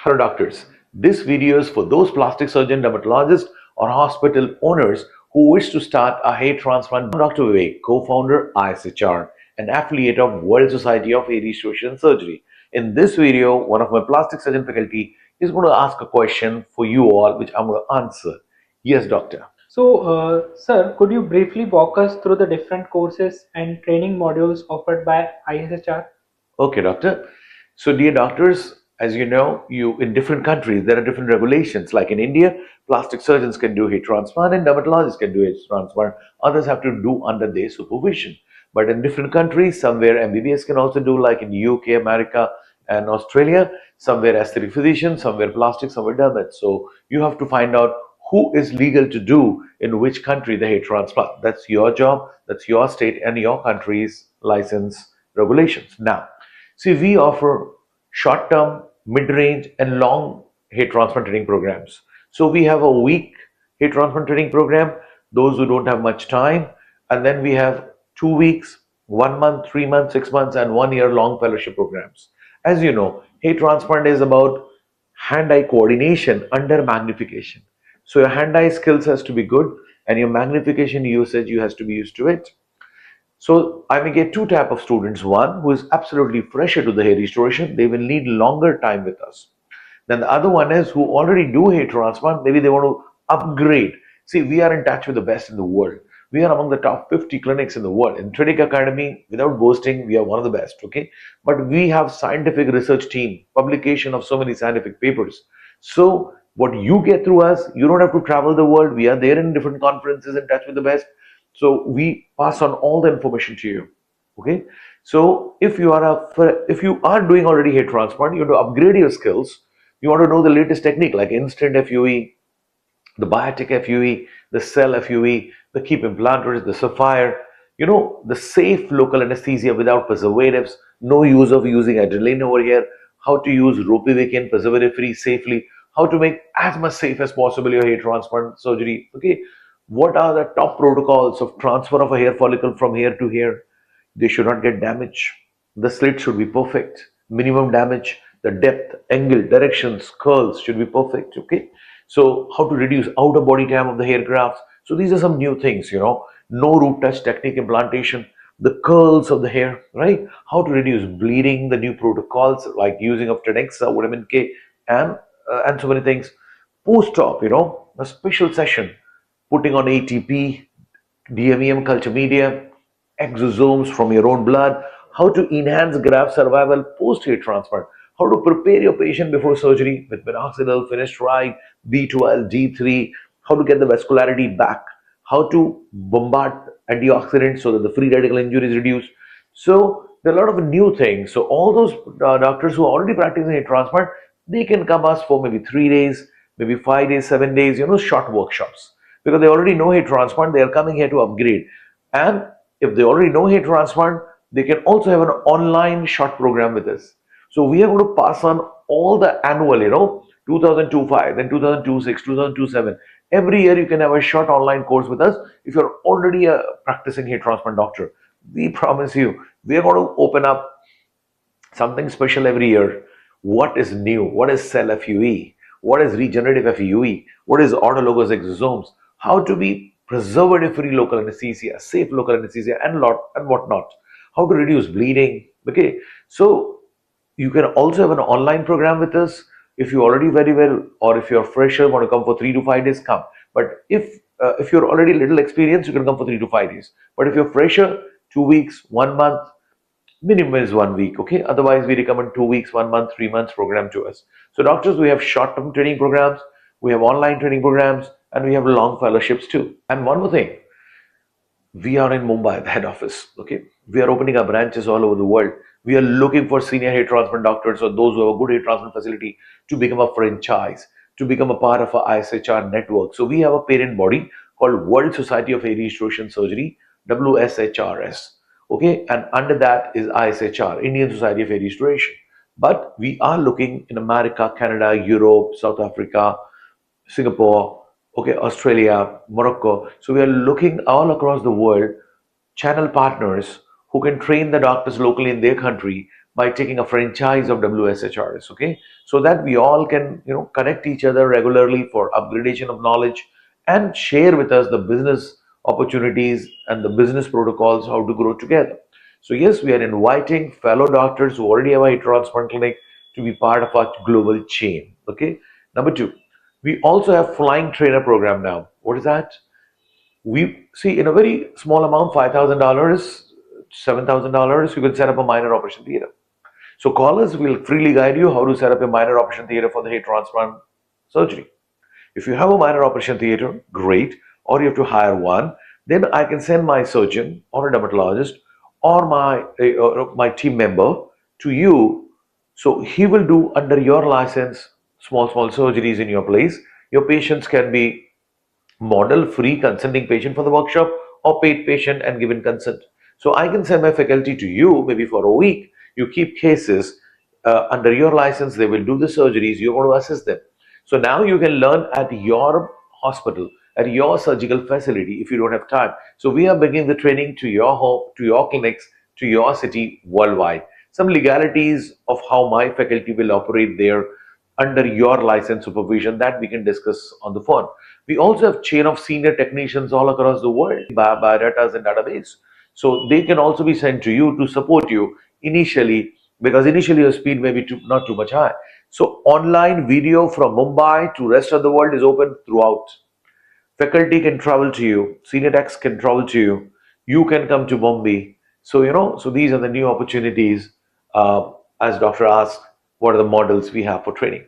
Hello doctors, this video is for those plastic surgeon, dermatologists or hospital owners who wish to start a hair transplant. I'm Dr. Vivek, co-founder ISHR, an affiliate of World Society of Hair Restoration Surgery. In this video, one of my plastic surgeon faculty is going to ask a question for you all which I'm going to answer. Yes, doctor. Sir, could you briefly walk us through the different courses and training modules offered by ISHR? Okay, doctor. So, dear doctors, as you know, in different countries there are different regulations. Like in India, plastic surgeons can do hair transplant and dermatologists can do hair transplant. Others have to do under their supervision. But in different countries, somewhere MBBS can also do, like in UK, America, and Australia. Somewhere aesthetic physician, somewhere plastic, somewhere dermat. So you have to find out who is legal to do in which country the hair transplant. That's your job. That's your state and your country's license regulations. Now, see, we offer short-term, mid-range, and long hair transplant training programs. So we have a week hair transplant training program, those who don't have much time, and then we have 2 weeks, 1 month, 3 months, 6 months, and 1 year long fellowship programs. As you know, hair transplant is about hand-eye coordination under magnification. So your hand-eye skills has to be good, and your magnification usage you has to be used to it. So I may get two type of students. One who is absolutely fresher to the hair restoration, they will need longer time with us. Then the other one is who already do hair transplant, maybe they want to upgrade. See, we are in touch with the best in the world. We are among the top 50 clinics in the world. In Training Academy, without boasting, we are one of the best, okay? But we have scientific research team, publication of so many scientific papers. So what you get through us, you don't have to travel the world. We are there in different conferences, in touch with the best. So we pass on all the information to you. Okay. So if you are doing already hair transplant, you want to upgrade your skills. You want to know the latest technique like instant FUE, the biotic FUE, the cell FUE, the keep implanters, the sapphire, the safe local anesthesia without preservatives, no use of using adrenaline over here, how to use ropivacaine preservative free safely, how to make as much safe as possible your hair transplant surgery. Okay, what are the top protocols of transfer of a hair follicle from hair to hair? They should not get damaged. The slit should be perfect. Minimum damage, the depth, angle, directions, curls should be perfect. Okay. So how to reduce outer body time of the hair grafts. So these are some new things, no root touch technique implantation, the curls of the hair, right? How to reduce bleeding, the new protocols like using of Tenexa, vitamin K, and so many things. Post-op, a special session, putting on ATP, DMEM culture media, exosomes from your own blood, how to enhance graft survival post-hair transplant, how to prepare your patient before surgery with minoxidil, finasteride, B12, D3, how to get the vascularity back, how to bombard antioxidants so that the free radical injury is reduced. So there are a lot of new things. So all those doctors who are already practicing hair transplant, they can come us for maybe 3 days, maybe 5 days, 7 days, short workshops because they already know hair transplant. They are coming here to upgrade, and if they already know hair transplant, they can also have an online short program with us. So we are going to pass on all the annual, 2025, then 2026, 2027. Every year you can have a short online course with us if you're already a practicing hair transplant doctor. We promise you, we are going to open up something special every year. What is new? What is cell FUE? What is regenerative FUE? What is autologous exosomes? How to be preservative-free local anesthesia, safe local anesthesia, and whatnot. How to reduce bleeding. Okay, so you can also have an online program with us. If you already very well, or if you're fresher, want to come for 3 to 5 days, come. But if you're already little experienced, you can come for 3 to 5 days. But if you're fresher, 2 weeks, 1 month, minimum is 1 week. Okay, otherwise we recommend 2 weeks, 1 month, 3 months program to us. So doctors, we have short-term training programs, we have online training programs, and we have long fellowships too. And one more thing, we are in Mumbai, the head office. Okay, we are opening our branches all over the world. We are looking for senior hair transplant doctors or those who have a good hair transplant facility to become a franchise, to become a part of our ISHR network. So we have a parent body called World Society of Hair Restoration Surgery, WSHRS. Okay, and under that is ISHR, Indian Society of Hair Restoration. But we are looking in America, Canada, Europe, South Africa, Singapore, okay, Australia, Morocco. So we are looking all across the world, channel partners who can train the doctors locally in their country, by taking a franchise of WSHRs, okay? So that we all can, connect each other regularly for upgradation of knowledge and share with us the business opportunities and the business protocols, how to grow together. So yes, we are inviting fellow doctors who already have a hair transplant clinic to be part of our global chain, okay? Number two, we also have flying trainer program now. What is that? We see in a very small amount, $5,000, $7,000, you can set up a minor operation theater. So callers will freely guide you how to set up a minor operation theater for the hair transplant surgery. If you have a minor operation theater, great, or you have to hire one, then I can send my surgeon or a dermatologist or my team member to you. So he will do under your license small surgeries in your place. Your patients can be model free consenting patient for the workshop or paid patient and given consent. So I can send my faculty to you maybe for a week. You keep cases under your license, they will do the surgeries, you're going to assist them. So now you can learn at your hospital, at your surgical facility if you don't have time. So we are bringing the training to your home, to your clinics, to your city worldwide. Some legalities of how my faculty will operate there under your license supervision that we can discuss on the phone. We also have chain of senior technicians all across the world, biodatas and database. So they can also be sent to you to support you initially, because initially your speed may be not too much high. So online video from Mumbai to rest of the world is open throughout. Faculty can travel to you, senior techs can travel to you, you can come to Mumbai. So so these are the new opportunities. As doctor asked, what are the models we have for training?